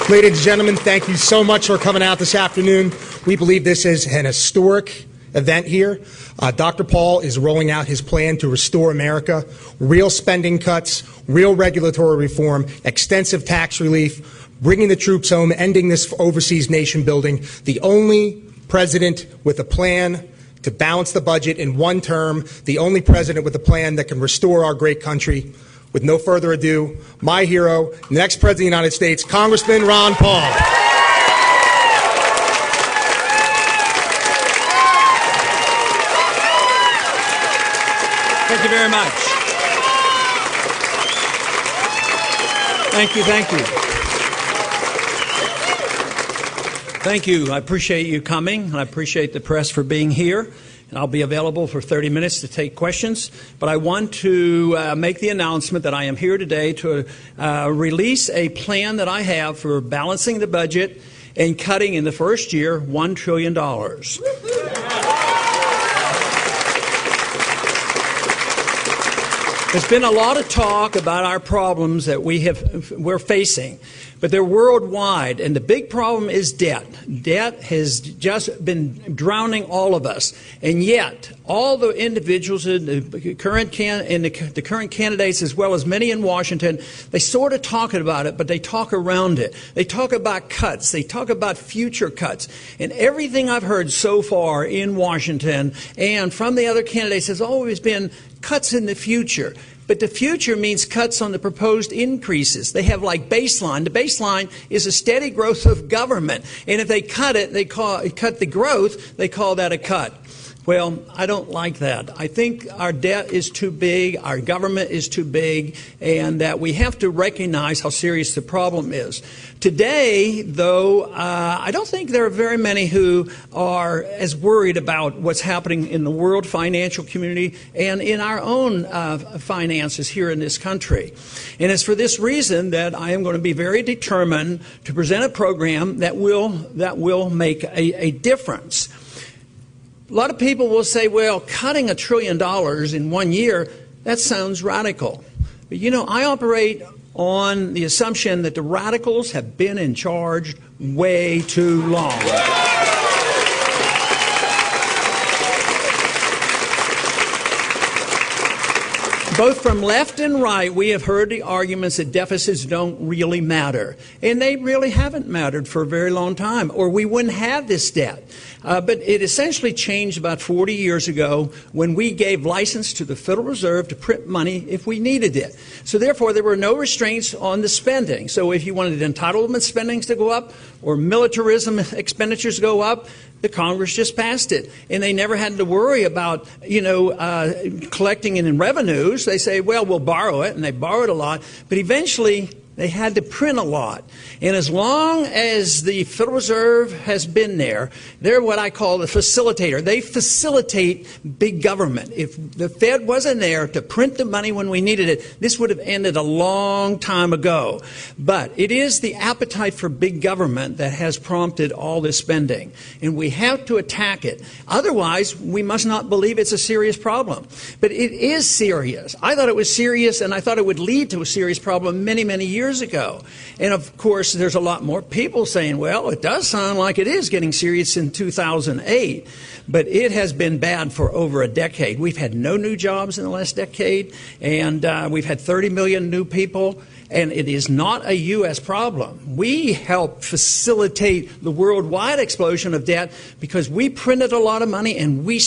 Ladies and gentlemen, thank you so much for coming out this afternoon. We believe this is an historic event here. Dr. Paul is rolling out his plan to restore America, real spending cuts, real regulatory reform, extensive tax relief, bringing the troops home, ending this overseas nation building. The only president with a plan to balance the budget in one term, the only president with a plan that can restore our great country. With no further ado, my hero, the next President of the United States, Congressman Ron Paul. Thank you very much. Thank you, thank you. Thank you. I appreciate you coming, and I appreciate the press for being here. And I'll be available for 30 minutes to take questions. But I want to make the announcement that I am here today to release a plan that I have for balancing the budget and cutting in the first year $1 trillion. There's been a lot of talk about our problems that we're facing, but they're worldwide, and the big problem is debt. Debt has just been drowning all of us, and yet all the individuals in the current candidates, as well as many in Washington, they sort of talk about it, but they talk around it. They talk about cuts. They talk about future cuts, and everything I've heard so far in Washington and from the other candidates has always been cuts in the future. But the future means cuts on the proposed increases. They have like baseline. The baseline is a steady growth of government. And if they cut it, cut the growth, they call that a cut. Well, I don't like that. I think our debt is too big, our government is too big, and that we have to recognize how serious the problem is. Today, though, I don't think there are very many who are as worried about what's happening in the world financial community and in our own finances here in this country. And it's for this reason that I am going to be very determined to present a program that will make a difference. A lot of people will say, well, cutting $1 trillion in 1 year, that sounds radical. But, you know, I operate on the assumption that the radicals have been in charge way too long. Both from left and right, we have heard the arguments that deficits don't really matter. And they really haven't mattered for a very long time, or we wouldn't have this debt. But it essentially changed about 40 years ago when we gave license to the Federal Reserve to print money if we needed it. So therefore, there were no restraints on the spending. So if you wanted entitlement spendings to go up or militarism expenditures go up, the Congress just passed it. And they never had to worry about, collecting it in revenues. They say, well, we'll borrow it, and they borrowed a lot. But eventually, they had to print a lot. And as long as the Federal Reserve has been there, they're what I call the facilitator. They facilitate big government. If the Fed wasn't there to print the money when we needed it, this would have ended a long time ago. But it is the appetite for big government that has prompted all this spending. And we have to attack it. Otherwise, we must not believe it's a serious problem. But it is serious. I thought it was serious, and I thought it would lead to a serious problem many, many years ago. And of course, there's a lot more people saying, well, it does sound like it is getting serious in 2008, but it has been bad for over a decade. We've had no new jobs in the last decade, and we've had 30 million new people, and it is not a U.S. problem. We helped facilitate the worldwide explosion of debt because we printed a lot of money and we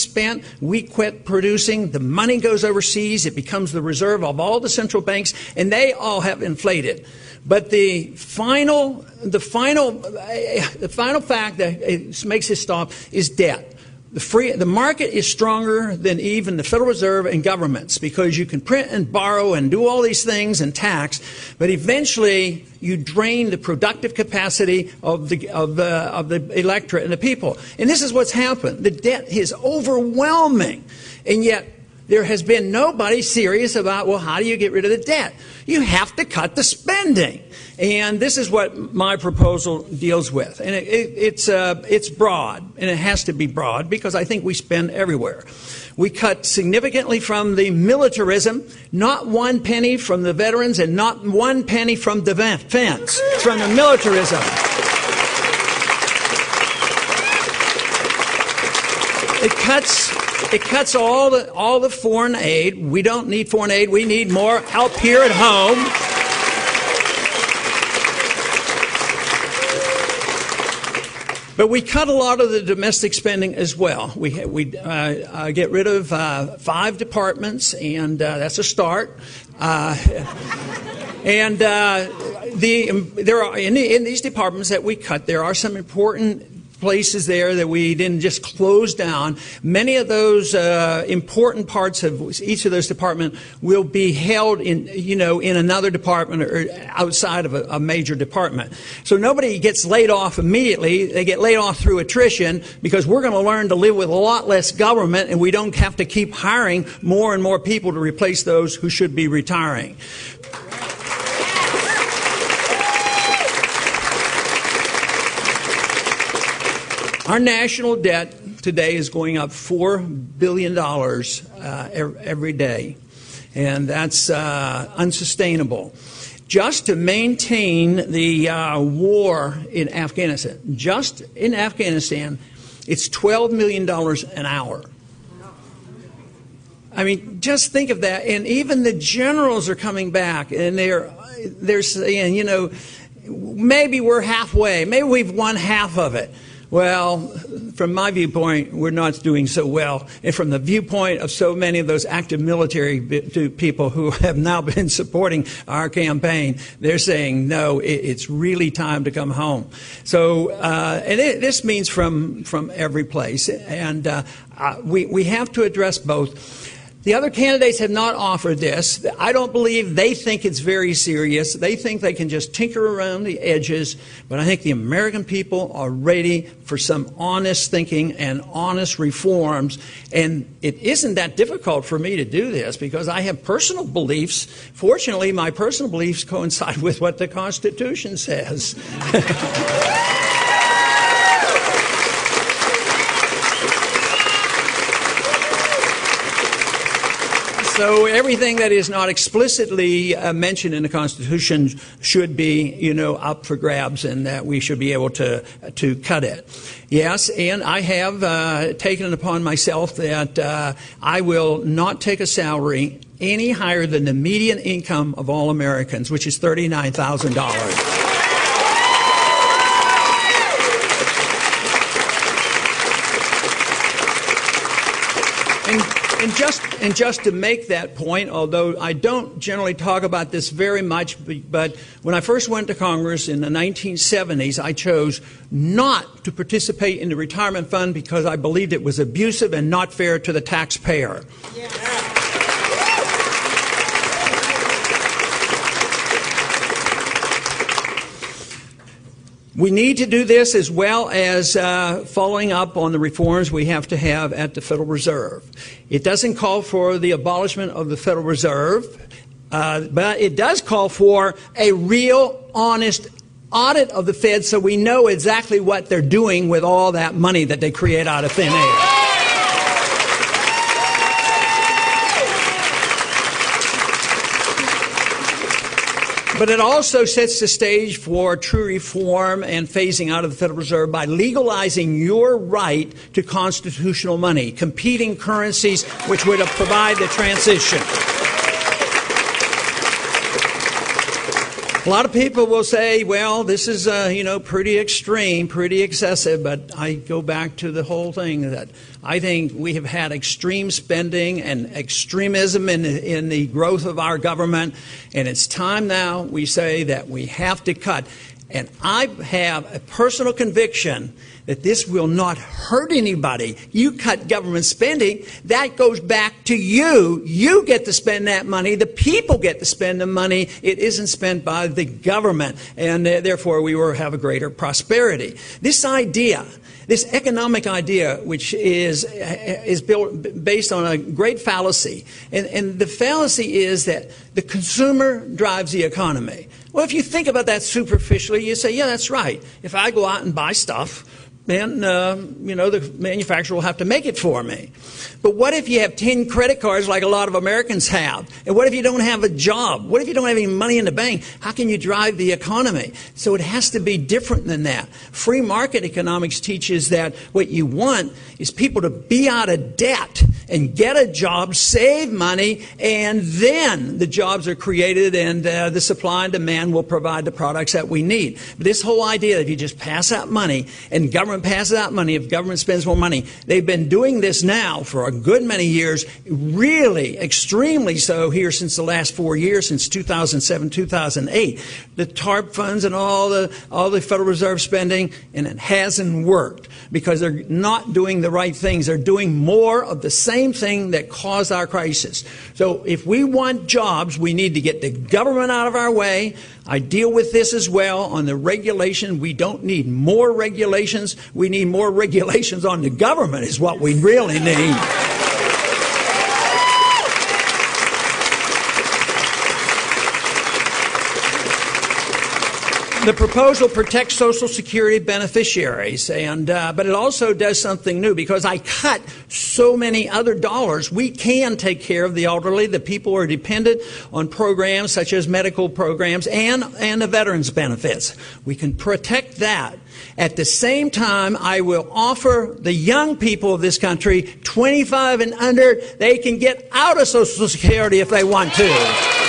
quit producing. The money goes overseas. It becomes the reserve of all the central banks, and they all have inflated. But the final fact that makes it stop is debt. The market is stronger than even the Federal Reserve and governments because you can print and borrow and do all these things and tax, but eventually you drain the productive capacity of the electorate and the people. And this is what's happened. The debt is overwhelming, and yet there has been nobody serious about, well, how do you get rid of the debt? You have to cut the spending. And this is what my proposal deals with. And it's broad, and it has to be broad because I think we spend everywhere. We cut significantly from the militarism, not 1 penny from the veterans and not 1 penny from defense. It's from the militarism. It cuts all the foreign aid. We don't need foreign aid. We need more help here at home. But we cut a lot of the domestic spending as well. We get rid of 5 departments, and that's a start. And there are in these departments that we cut, there are some important places there that we didn't just close down. Many of those important parts of each of those departments will be held in another department or outside of a major department. So nobody gets laid off immediately. They get laid off through attrition because we're going to learn to live with a lot less government, and we don't have to keep hiring more and more people to replace those who should be retiring. Our national debt today is going up $4 billion every day, and that's unsustainable. Just to maintain the war in Afghanistan, just in Afghanistan, it's $12 million an hour. I mean, just think of that. And even the generals are coming back, and they're saying, maybe we're halfway, maybe we've won half of it. Well, from my viewpoint, we're not doing so well. And from the viewpoint of so many of those active military people who have now been supporting our campaign, they're saying, no, it's really time to come home. So, this means from every place. And we have to address both. The other candidates have not offered this. I don't believe they think it's very serious. They think they can just tinker around the edges. But I think the American people are ready for some honest thinking and honest reforms. And it isn't that difficult for me to do this because I have personal beliefs. Fortunately, my personal beliefs coincide with what the Constitution says. So everything that is not explicitly mentioned in the Constitution should be, up for grabs, and that we should be able to cut it. Yes, and I have taken it upon myself that I will not take a salary any higher than the median income of all Americans, which is $39,000. And just to make that point, although I don't generally talk about this very much, but when I first went to Congress in the 1970s, I chose not to participate in the retirement fund because I believed it was abusive and not fair to the taxpayer. Yeah. We need to do this as well as following up on the reforms we have to have at the Federal Reserve. It doesn't call for the abolishment of the Federal Reserve, but it does call for a real, honest audit of the Fed so we know exactly what they're doing with all that money that they create out of thin air. But it also sets the stage for true reform and phasing out of the Federal Reserve by legalizing your right to constitutional money, competing currencies which would provide the transition. A lot of people will say, well, this is, pretty extreme, pretty excessive, but I go back to the whole thing that I think we have had extreme spending and extremism in the growth of our government, and it's time now we say that we have to cut. And I have a personal conviction that this will not hurt anybody. You cut government spending, that goes back to you. You get to spend that money. The people get to spend the money. It isn't spent by the government. And therefore, we will have a greater prosperity. This idea, this economic idea, which is built based on a great fallacy, and the fallacy is that the consumer drives the economy. Well, if you think about that superficially, you say, yeah, that's right. If I go out and buy stuff, then, the manufacturer will have to make it for me. But what if you have 10 credit cards like a lot of Americans have? And what if you don't have a job? What if you don't have any money in the bank? How can you drive the economy? So it has to be different than that. Free market economics teaches that what you want is people to be out of debt and get a job, save money, and then the jobs are created and the supply and demand will provide the products that we need. But this whole idea that if you just pass out money and government passes out money, if government spends more money, they've been doing this now for a good many years, really extremely so here since the last 4 years, since 2007, 2008. The TARP funds and all the Federal Reserve spending, and it hasn't worked because they're not doing the right things. They're doing more of the same thing that caused our crisis. So if we want jobs, we need to get the government out of our way. I deal with this as well on the regulation. We don't need more regulations. We need more regulations on the government is what we really need. The proposal protects Social Security beneficiaries, but it also does something new. Because I cut so many other dollars, we can take care of the elderly, the people who are dependent on programs such as medical programs and the veterans benefits. We can protect that. At the same time, I will offer the young people of this country, 25 and under, they can get out of Social Security if they want to.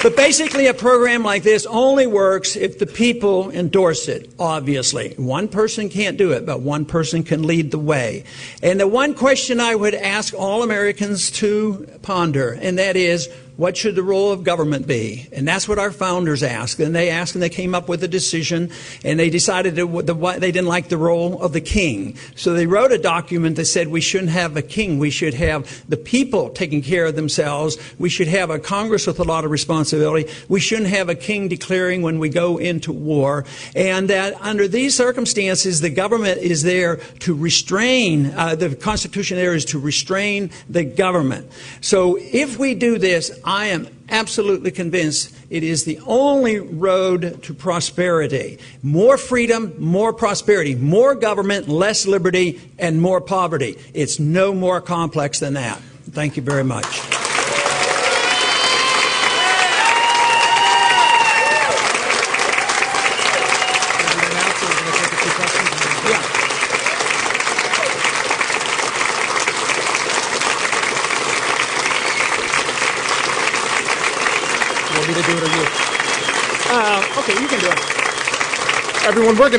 But basically, a program like this only works if the people endorse it, obviously. One person can't do it, but one person can lead the way. And the one question I would ask all Americans to ponder, and that is, what should the role of government be? And that's what our founders asked. And they came up with a decision, and they decided they didn't like the role of the king. So they wrote a document that said we shouldn't have a king. We should have the people taking care of themselves. We should have a Congress with a lot of responsibility. We shouldn't have a king declaring when we go into war. And that under these circumstances, the government is there to restrain, the Constitution there is to restrain the government. So if we do this, I am absolutely convinced it is the only road to prosperity. More freedom, more prosperity. More government, less liberty, and more poverty. It's no more complex than that. Thank you very much. Okay, you can do it. Everyone, we're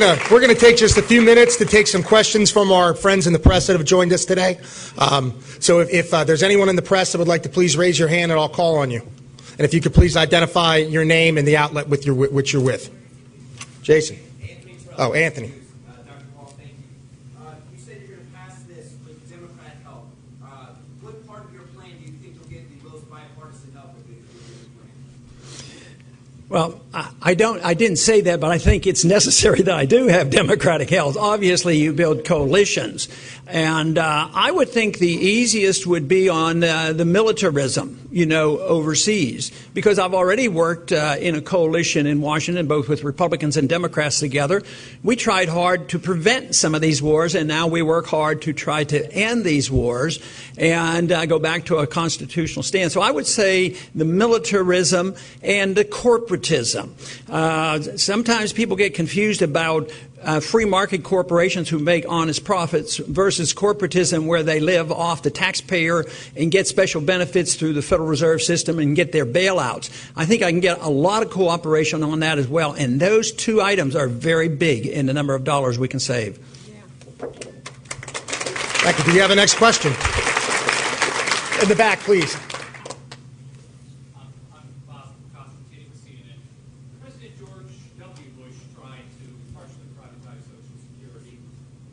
gonna take just a few minutes to take some questions from our friends in the press that have joined us today. So if there's anyone in the press that would like to please raise your hand, and I'll call on you. And if you could please identify your name and the outlet which you're with. Jason. Oh, Anthony. Dr. Paul, thank you. You said you're going to pass this with Democrat help. What part of your plan do you think will get the most bipartisan help with your plan? Well, I didn't say that, but I think it's necessary that I do have Democratic help. Obviously, you build coalitions. And I would think the easiest would be on the militarism, overseas. Because I've already worked in a coalition in Washington, both with Republicans and Democrats together. We tried hard to prevent some of these wars, and now we work hard to try to end these wars and go back to a constitutional stand. So I would say the militarism and the corporatism. Sometimes people get confused about free market corporations who make honest profits versus corporatism where they live off the taxpayer and get special benefits through the Federal Reserve System and get their bailouts. I think I can get a lot of cooperation on that as well. And those two items are very big in the number of dollars we can save. Thank you. Do you have a next question? In the back, please. I'm Bob Constantine with CNN. President George W. Bush tried to partially privatize Social Security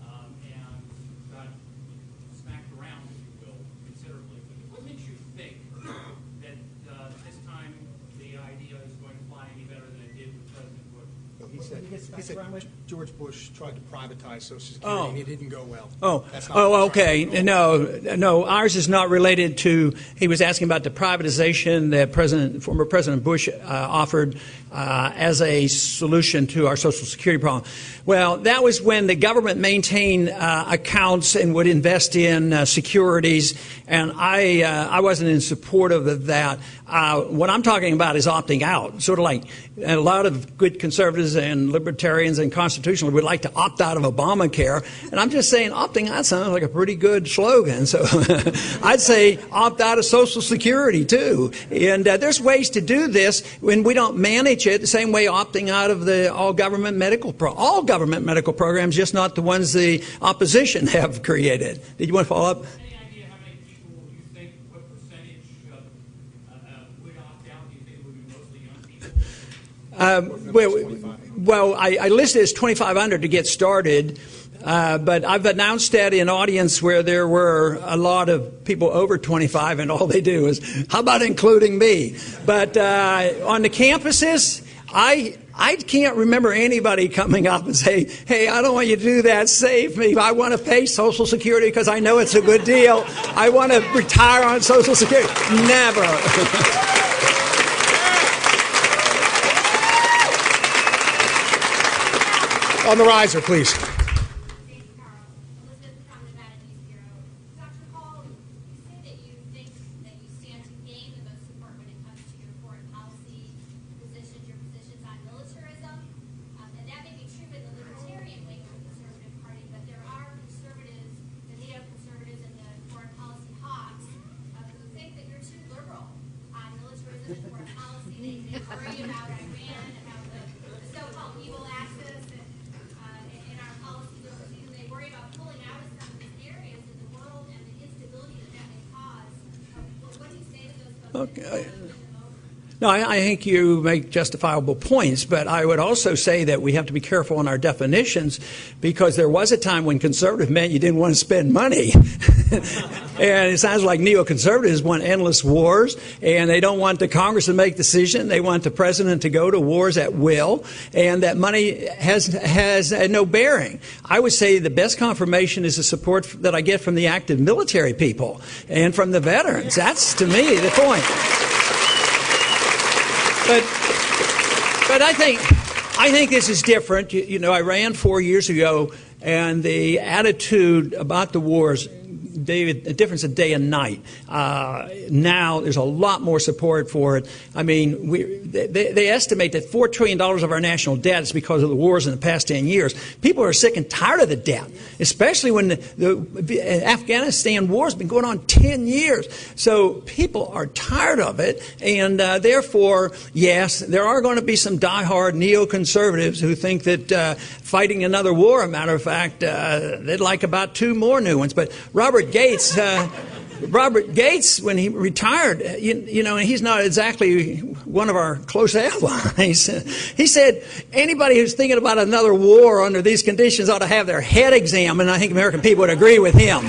and got smacked around, if you will, considerably. What makes you think that this time the idea is going to fly any better than it did with President Bush? He said George Bush tried to privatize Social Security and it didn't go well. That's not Okay. No, ours is not related to, he was asking about the privatization that former President Bush offered as a solution to our Social Security problem. Well, that was when the government maintained accounts and would invest in securities, and I wasn't in support of that. What I'm talking about is opting out, sort of like a lot of good conservatives and libertarians and constitutionalists would like to opt out of Obamacare, and I'm just saying opting out sounds like a pretty good slogan, so I'd say opt out of Social Security too. And there's ways to do this when we don't manage it the same way opting out of the all government medical programs, just not the ones the opposition have created. Did you want to follow up? Any idea how many people you think, what percentage would opt out? Do you think it would be mostly young people? Well, I listed as 2,500 to get started, but I've announced that in audience where there were a lot of people over 25, and all they do is, how about including me? But on the campuses, I can't remember anybody coming up and say, hey, I don't want you to do that, save me. I want to pay Social Security because I know it's a good deal. I want to retire on Social Security. Never. On the riser, please. Okay. No, I think you make justifiable points, but I would also say that we have to be careful in our definitions, because there was a time when conservative meant you didn't want to spend money. And it sounds like neoconservatives want endless wars, and they don't want the Congress to make decisions. They want the president to go to wars at will, and that money has no bearing. I would say the best confirmation is the support that I get from the active military people and from the veterans. That's, to me, the point. But I think this is different. You know, I ran 4 years ago, and the attitude about the wars, David, a difference of day and night. Now there's a lot more support for it. I mean, they estimate that $4 trillion of our national debt is because of the wars in the past 10 years. People are sick and tired of the debt, especially when the Afghanistan war has been going on 10 years. So people are tired of it, and therefore, yes, there are going to be some diehard neoconservatives who think that fighting another war, a matter of fact, they'd like about 2 more new ones. But Robert Gates, when he retired, you know, and he's not exactly one of our close allies. He said anybody who's thinking about another war under these conditions ought to have their head examined. And I think American people would agree with him.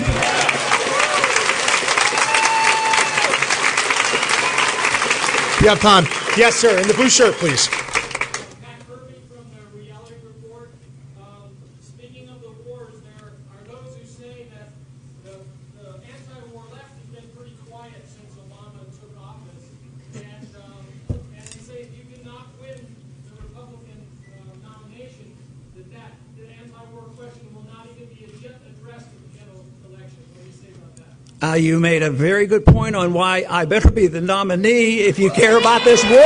You have time. Yes, sir. In the blue shirt, please. Matt Kirby from the Reality Report. Speaking of the wars, there are those who say that the anti-war left has been pretty quiet since Obama took office, and they say if you did not win the Republican nomination, that the anti-war question will not even be addressed in the general election. What do you say about that? You made a very good point on why I better be the nominee if you care about this war.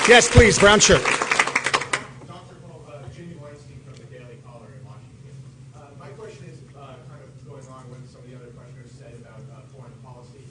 Yes, please. Brown shirt. Dr. Paul, Jamie Weinstein from the Daily Caller in Washington. My question is kind of going on with some of the other questioners said about foreign policy.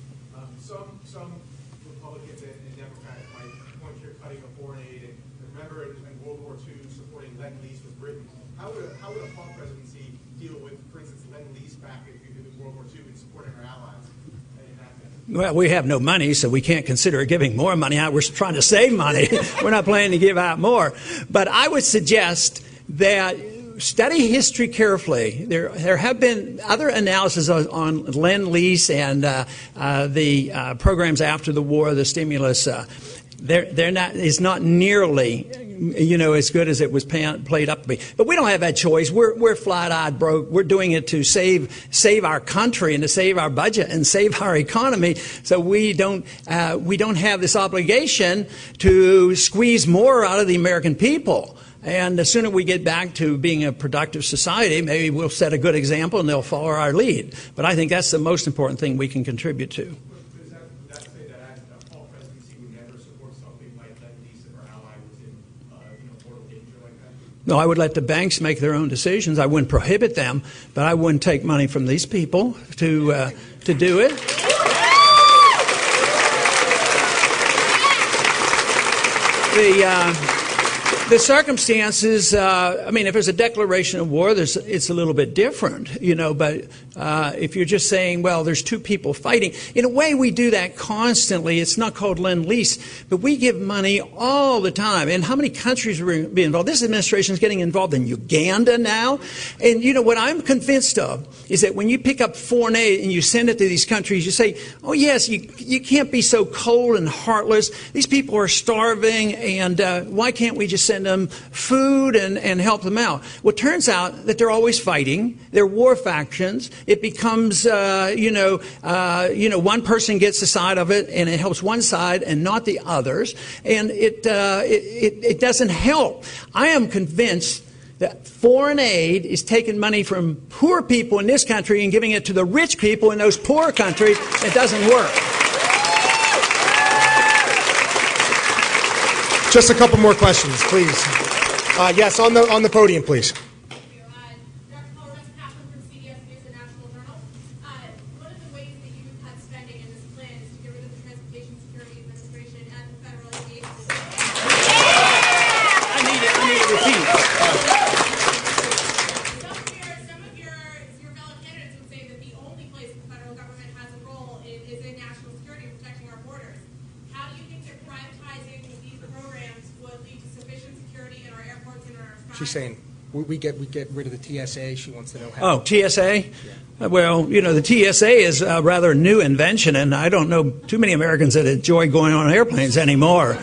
Some Republicans and Democrats might point to cutting of foreign aid, and remember in World War II supporting Lend-Lease with Britain. how would a Paul presidency deal with, for instance, Lend-Lease back in World War II in supporting our allies in Afghanistan? Well, we have no money, so we can't consider giving more money out. We're trying to save money. We're not planning to give out more. But I would suggest that study history carefully. There have been other analyses on Lend-Lease and the programs after the war, the stimulus. It's not nearly, as good as it was played up to be. But we don't have that choice. We're flat-eyed broke. We're doing it to save our country and to save our budget and save our economy. So we don't have this obligation to squeeze more out of the American people. And the sooner we get back to being a productive society, maybe we'll set a good example and they'll follow our lead. But I think that's the most important thing we can contribute to. Would that say that a Paul presidency would never support something like Lend-Lease if our ally was in mortal danger like that? No, I would let the banks make their own decisions. I wouldn't prohibit them, but I wouldn't take money from these people to do it. The circumstances, if there's a declaration of war, it's a little bit different, but if you're just saying, well, there's two people fighting, in a way we do that constantly. It's not called Lend-Lease, but we give money all the time. And how many countries will be involved? This administration is getting involved in Uganda now. And, what I'm convinced of is that when you pick up foreign aid and you send it to these countries, you say, oh, yes, you can't be so cold and heartless. These people are starving, and why can't we just send them food and help them out? Well, it turns out that they're always fighting. They're war factions. It becomes, one person gets the side of it, and it helps one side and not the others, and it doesn't help. I am convinced that foreign aid is taking money from poor people in this country and giving it to the rich people in those poor countries. It doesn't work. Just a couple more questions, please. Yes, on the podium, please. Dr. Paul Kaplan from CBS News and National Journal. One of the ways that you cut spending in this plan is to get rid of the Transportation Security Administration and the federal aviation. I need to repeat. Some of your fellow candidates would say that the only place the federal government has a role is in national security and protecting our borders. How do you think that privatizing these programs would lead to sufficient security in our airports and our skies? She's saying we get rid of the TSA. She wants to know how. Oh, TSA? Well, the TSA is a rather new invention, and I don't know too many Americans that enjoy going on airplanes anymore.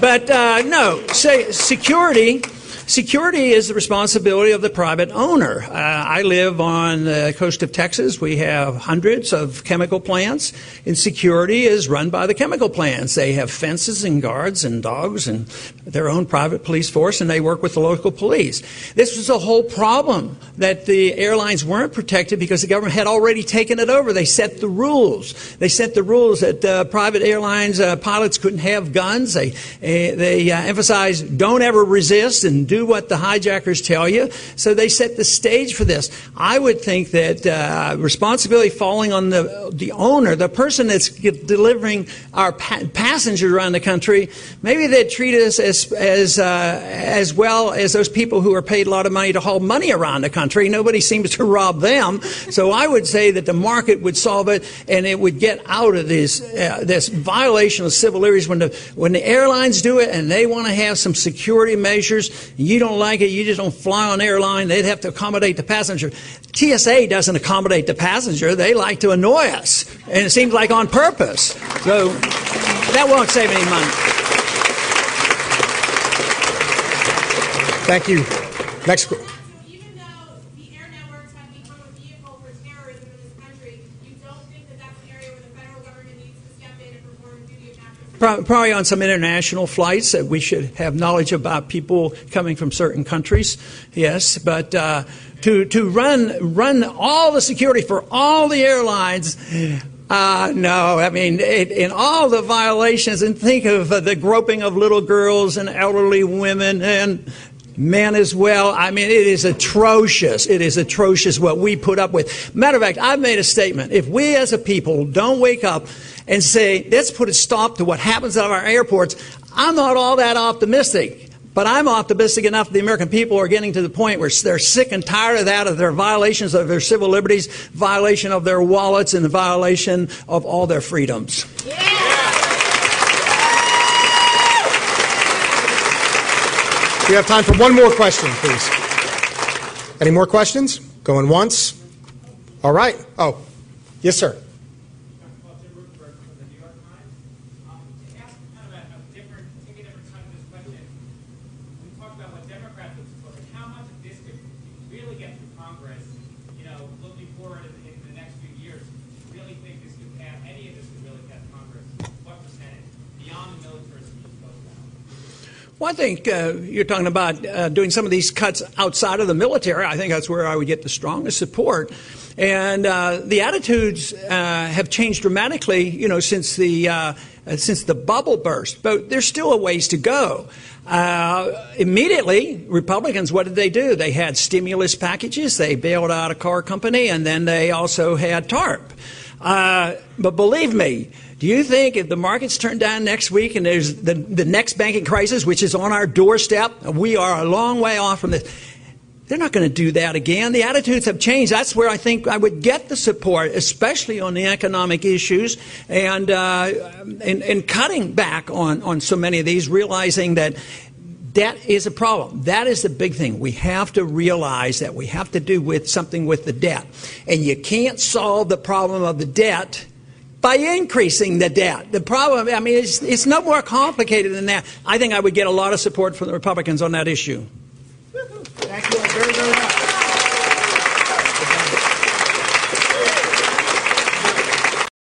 But no, security is the responsibility of the private owner. I live on the coast of Texas. We have hundreds of chemical plants, and security is run by the chemical plants. They have fences and guards and dogs and their own private police force, and they work with the local police. This was a whole problem, that the airlines weren't protected because the government had already taken it over. They set the rules. They set the rules that private airlines pilots couldn't have guns. They emphasized don't ever resist and do what the hijackers tell you. So they set the stage for this. I would think that responsibility falling on the owner, the person that's delivering our passengers around the country. Maybe they'd treat us as well as those people who are paid a lot of money to haul money around the country. Nobody seems to rob them. So I would say that the market would solve it, and it would get out of this violation of civil liberties. When the airlines do it and they want to have some security measures, you don't like it, you just don't fly on airline, they'd have to accommodate the passenger. TSA doesn't accommodate the passenger. They like to annoy us, and it seems like on purpose. So that won't save any money. Thank you. Next. Even though the air networks have become a vehicle for terrorism in this country, you don't think that that's an area where the federal government needs to step in and perform a duty of national security? Probably on some international flights that we should have knowledge about people coming from certain countries, yes. But to run all the security for all the airlines, no. I mean, in all the violations, and think of the groping of little girls and elderly women and men as well. I mean, it is atrocious. It is atrocious what we put up with. Matter of fact, I've made a statement. If we as a people don't wake up and say, let's put a stop to what happens at our airports, I'm not all that optimistic. But I'm optimistic enough that the American people are getting to the point where they're sick and tired of that, of their violations of their civil liberties, violation of their wallets, and the violation of all their freedoms. We have time for one more question, please. Any more questions? Going once? All right. Oh, yes, sir. Well, I think you're talking about doing some of these cuts outside of the military. I think that's where I would get the strongest support. And the attitudes have changed dramatically, since the bubble burst. But there's still a ways to go. Immediately, Republicans, what did they do? They had stimulus packages. They bailed out a car company, and then they also had TARP. But believe me, do you think if the markets turn down next week and there's the next banking crisis, which is on our doorstep, we are a long way off from this, they're not going to do that again. The attitudes have changed. That's where I think I would get the support, especially on the economic issues and cutting back on so many of these, realizing that debt is a problem. That is the big thing. We have to realize that we have to do something with the debt. And you can't solve the problem of the debt by increasing the debt. The problem, it's no more complicated than that. I think I would get a lot of support from the Republicans on that issue.